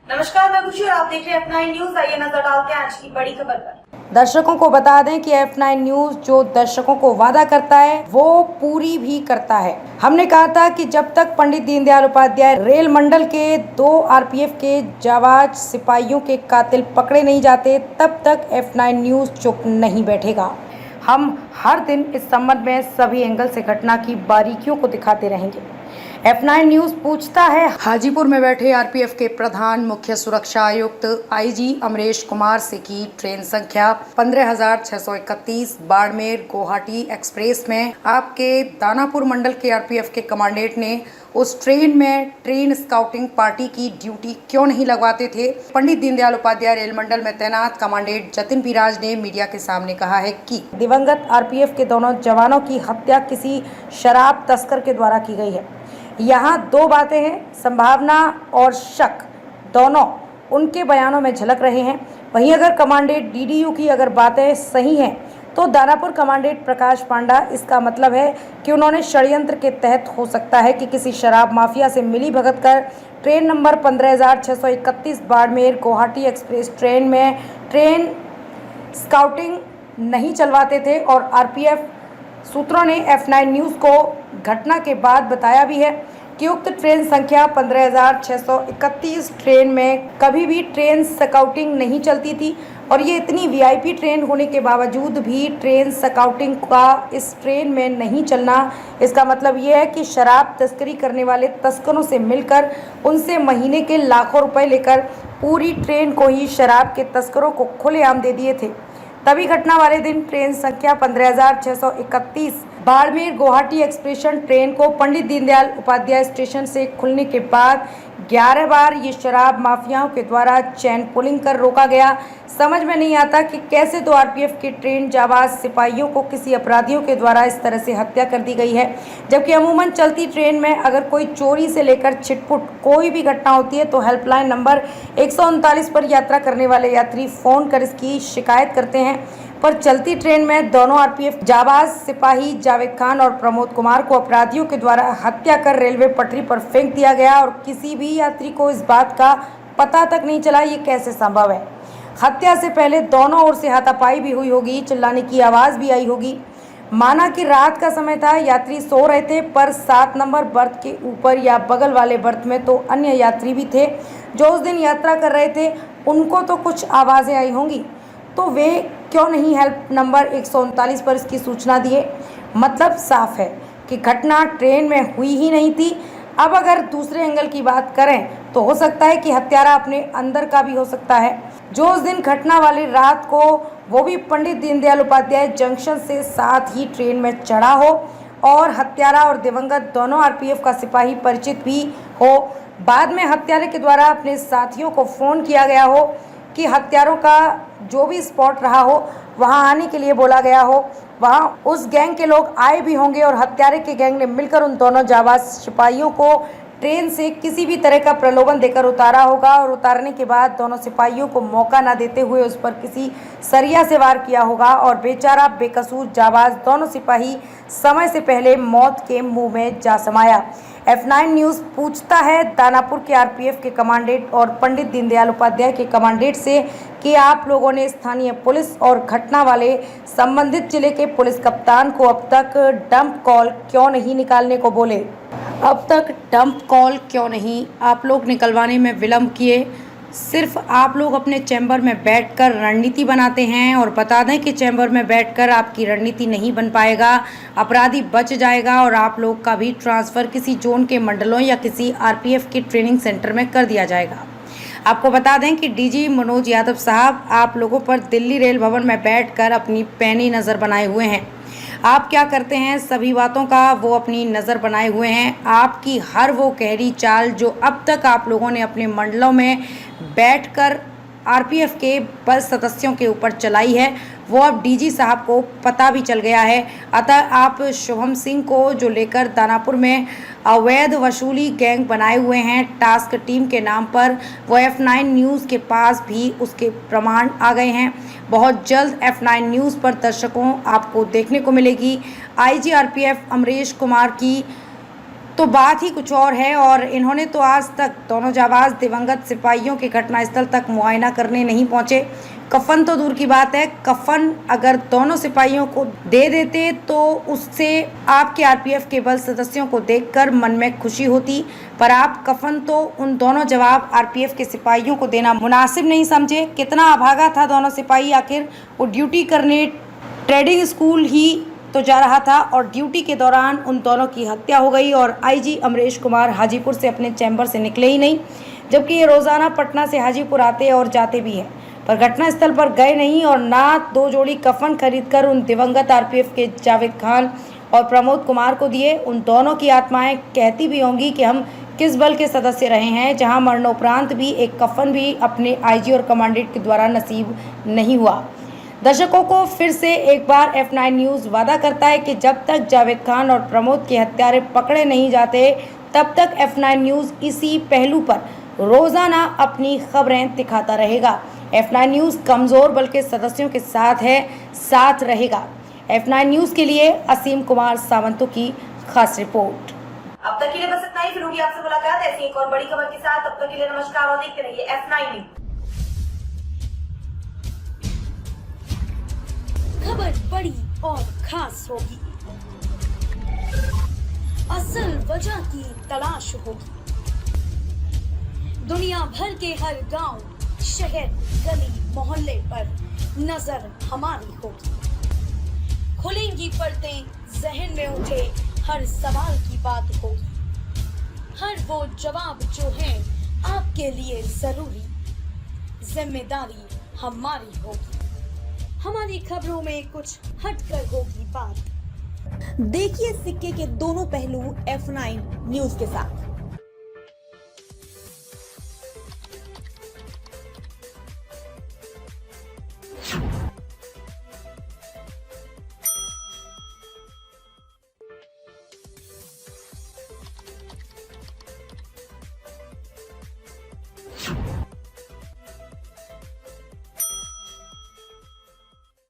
नमस्कार, मैं खुशी और आप देख रहे हैं F9 न्यूज। आइए नजर डालते हैं आज की बड़ी खबर पर। दर्शकों को बता दें कि F9 न्यूज जो दर्शकों को वादा करता है वो पूरी भी करता है। हमने कहा था कि जब तक पंडित दीनदयाल उपाध्याय रेल मंडल के 2 आरपीएफ के जाबाज सिपाहियों के कातिल पकड़े नहीं जाते तब तक F9 न्यूज चुप नहीं बैठेगा। हम हर दिन इस संबंध में सभी एंगल से घटना की बारीकियों को दिखाते रहेंगे। F9 न्यूज पूछता है हाजीपुर में बैठे आरपीएफ के प्रधान मुख्य सुरक्षा आयुक्त आईजी अमरेश कुमार से की ट्रेन संख्या 15,631 बाड़मेर गुवाहाटी एक्सप्रेस में आपके दानापुर मंडल के आरपीएफ के कमांडेंट ने उस ट्रेन में ट्रेन स्काउटिंग पार्टी की ड्यूटी क्यों नहीं लगवाते थे। पंडित दीनदयाल उपाध्याय रेल मंडल में तैनात कमांडेंट जतिन पिराज ने मीडिया के सामने कहा है कि दिवंगत आरपीएफ के दोनों जवानों की हत्या किसी शराब तस्कर के द्वारा की गई है। यहाँ 2 बातें हैं, संभावना और शक, दोनों उनके बयानों में झलक रहे हैं। वहीं अगर कमांडेंट डीडीयू की अगर बातें सही हैं तो दानापुर कमांडेंट प्रकाश पांडा, इसका मतलब है कि उन्होंने षड्यंत्र के तहत हो सकता है कि किसी शराब माफिया से मिली भगत कर train number 15,631 Barmer Guwahati express train में ट्रेन स्काउटिंग नहीं चलवाते थे। और आरपीएफ सूत्रों ने F9 न्यूज़ को घटना के बाद बताया भी है कि उक्त ट्रेन संख्या 15,631 ट्रेन में कभी भी ट्रेन स्काउटिंग नहीं चलती थी और ये इतनी वीआईपी ट्रेन होने के बावजूद भी ट्रेन स्काउटिंग का इस ट्रेन में नहीं चलना, इसका मतलब ये है कि शराब तस्करी करने वाले तस्करों से मिलकर उनसे महीने के लाखों रुपए लेकर पूरी ट्रेन को ही शराब के तस्करों को खुलेआम दे दिए थे। तभी घटना वाले दिन ट्रेन संख्या 15,631 बाड़मेर गुवाहाटी एक्सप्रेस ट्रेन को पंडित दीनदयाल उपाध्याय स्टेशन से खुलने के बाद 11 बार ये शराब माफियाओं के द्वारा चैन पुलिंग कर रोका गया। समझ में नहीं आता कि कैसे 2 आरपीएफ की ट्रेन जाबाज सिपाहियों को किसी अपराधियों के द्वारा इस तरह से हत्या कर दी गई है, जबकि अमूमन चलती ट्रेन में अगर कोई चोरी से लेकर छिटपुट कोई भी घटना होती है तो हेल्पलाइन नंबर 139 पर यात्रा करने वाले यात्री फ़ोन कर इसकी शिकायत करते हैं। पर चलती ट्रेन में दोनों आरपीएफ जाबाज सिपाही जावेद खान और प्रमोद कुमार को अपराधियों के द्वारा हत्या कर रेलवे पटरी पर फेंक दिया गया और किसी भी यात्री को इस बात का पता तक नहीं चला। ये कैसे संभव है? हत्या से पहले दोनों ओर से हाथापाई भी हुई होगी, चिल्लाने की आवाज़ भी आई होगी। माना कि रात का समय था, यात्री सो रहे थे, पर 7 नंबर बर्थ के ऊपर या बगल वाले बर्थ में तो अन्य यात्री भी थे जो उस दिन यात्रा कर रहे थे। उनको तो कुछ आवाज़ें आई होंगी, तो वे क्यों नहीं हेल्प नंबर 139 पर इसकी सूचना दिए? मतलब साफ है कि घटना ट्रेन में हुई ही नहीं थी। अब अगर दूसरे एंगल की बात करें तो हो सकता है कि हत्यारा अपने अंदर का भी हो सकता है, जो उस दिन घटना वाली रात को वो भी पंडित दीनदयाल उपाध्याय जंक्शन से साथ ही ट्रेन में चढ़ा हो और हत्यारा और दिवंगत दोनों आरपीएफ का सिपाही परिचित भी हो। बाद में हत्यारे के द्वारा अपने साथियों को फ़ोन किया गया हो कि हत्यारों का जो भी स्पॉट रहा हो वहां आने के लिए बोला गया हो। वहां उस गैंग के लोग आए भी होंगे और हत्यारे के गैंग ने मिलकर उन दोनों जाबाज सिपाहियों को ट्रेन से किसी भी तरह का प्रलोभन देकर उतारा होगा और उतारने के बाद दोनों सिपाहियों को मौका न देते हुए उस पर किसी सरिया से वार किया होगा और बेचारा बेकसूर जाबाज दोनों सिपाही समय से पहले मौत के मुंह में जा समाया। F9 न्यूज़ पूछता है दानापुर के आरपीएफ के कमांडेंट और पंडित दीनदयाल उपाध्याय के कमांडेंट से कि आप लोगों ने स्थानीय पुलिस और घटना वाले संबंधित जिले के पुलिस कप्तान को अब तक डंप कॉल क्यों नहीं निकालने को बोले? अब तक डंप कॉल क्यों नहीं आप लोग निकलवाने में विलंब किए? सिर्फ आप लोग अपने चैम्बर में बैठकर रणनीति बनाते हैं और बता दें कि चैम्बर में बैठकर आपकी रणनीति नहीं बन पाएगा, अपराधी बच जाएगा और आप लोग का भी ट्रांसफ़र किसी जोन के मंडलों या किसी आरपीएफ के ट्रेनिंग सेंटर में कर दिया जाएगा। आपको बता दें कि डीजी मनोज यादव साहब आप लोगों पर दिल्ली रेल भवन में बैठकर अपनी पैनी नज़र बनाए हुए हैं। आप क्या करते हैं सभी बातों का वो अपनी नज़र बनाए हुए हैं। आपकी हर वो गहरी चाल जो अब तक आप लोगों ने अपने मंडलों में बैठकर आरपीएफ के बल सदस्यों के ऊपर चलाई है वो अब डीजी साहब को पता भी चल गया है। अतः आप शुभम सिंह को जो लेकर दानापुर में अवैध वसूली गैंग बनाए हुए हैं टास्क टीम के नाम पर, वो F9 न्यूज़ के पास भी उसके प्रमाण आ गए हैं। बहुत जल्द F9 न्यूज़ पर दर्शकों आपको देखने को मिलेगी आईजी आरपीएफ अमरेश कुमार की तो बात ही कुछ और है। और इन्होंने तो आज तक दोनों जाबाज दिवंगत सिपाहियों के घटनास्थल तक मुआयना करने नहीं पहुंचे। कफन तो दूर की बात है, कफन अगर दोनों सिपाहियों को दे देते तो उससे आपके आरपीएफ के बल सदस्यों को देखकर मन में खुशी होती, पर आप कफन तो उन दोनों जवाब आरपीएफ के सिपाहियों को देना मुनासिब नहीं समझे। कितना अभागा था दोनों सिपाही, आखिर वो ड्यूटी करने ट्रेडिंग स्कूल ही तो जा रहा था और ड्यूटी के दौरान उन दोनों की हत्या हो गई और आईजी अमरेश कुमार हाजीपुर से अपने चैम्बर से निकले ही नहीं, जबकि ये रोज़ाना पटना से हाजीपुर आते और जाते भी हैं, पर घटनास्थल पर गए नहीं और ना 2 जोड़ी कफन खरीदकर उन दिवंगत आरपीएफ के जावेद खान और प्रमोद कुमार को दिए। उन दोनों की आत्माएं कहती भी होंगी कि हम किस बल के सदस्य रहे हैं, जहां मरणोपरांत भी एक कफन भी अपने आईजी और कमांडेंट के द्वारा नसीब नहीं हुआ। दर्शकों को फिर से एक बार F9 न्यूज़ वादा करता है कि जब तक जावेद खान और प्रमोद के हत्यारे पकड़े नहीं जाते तब तक F9 न्यूज़ इसी पहलू पर रोज़ाना अपनी खबरें दिखाता रहेगा। F9 न्यूज़ कमज़ोर बल के सदस्यों के साथ है, साथ रहेगा। F9 न्यूज़ के लिए असीम कुमार सावंतों की खास रिपोर्ट। अब तक के लिए बस इतना ही, फिर होगी आपसे मुलाकात ऐसी एक और बड़ी खबर के साथ। तब तक के लिए नमस्कार और देखते रहिए F9 न्यूज़। खबर बड़ी और खास होगी, असल वजह की तलाश होगी, दुनिया भर के हर गांव, शहर, गली, मोहल्ले पर नजर हमारी होगी। खुलेंगी पर्दें, जहन में उठे हर सवाल की बात होगी, हर वो जवाब जो है आपके लिए जरूरी, जिम्मेदारी हमारी होगी। हमारी खबरों में कुछ हटकर होगी बात। देखिए सिक्के के दोनों पहलू F9 न्यूज़ के साथ।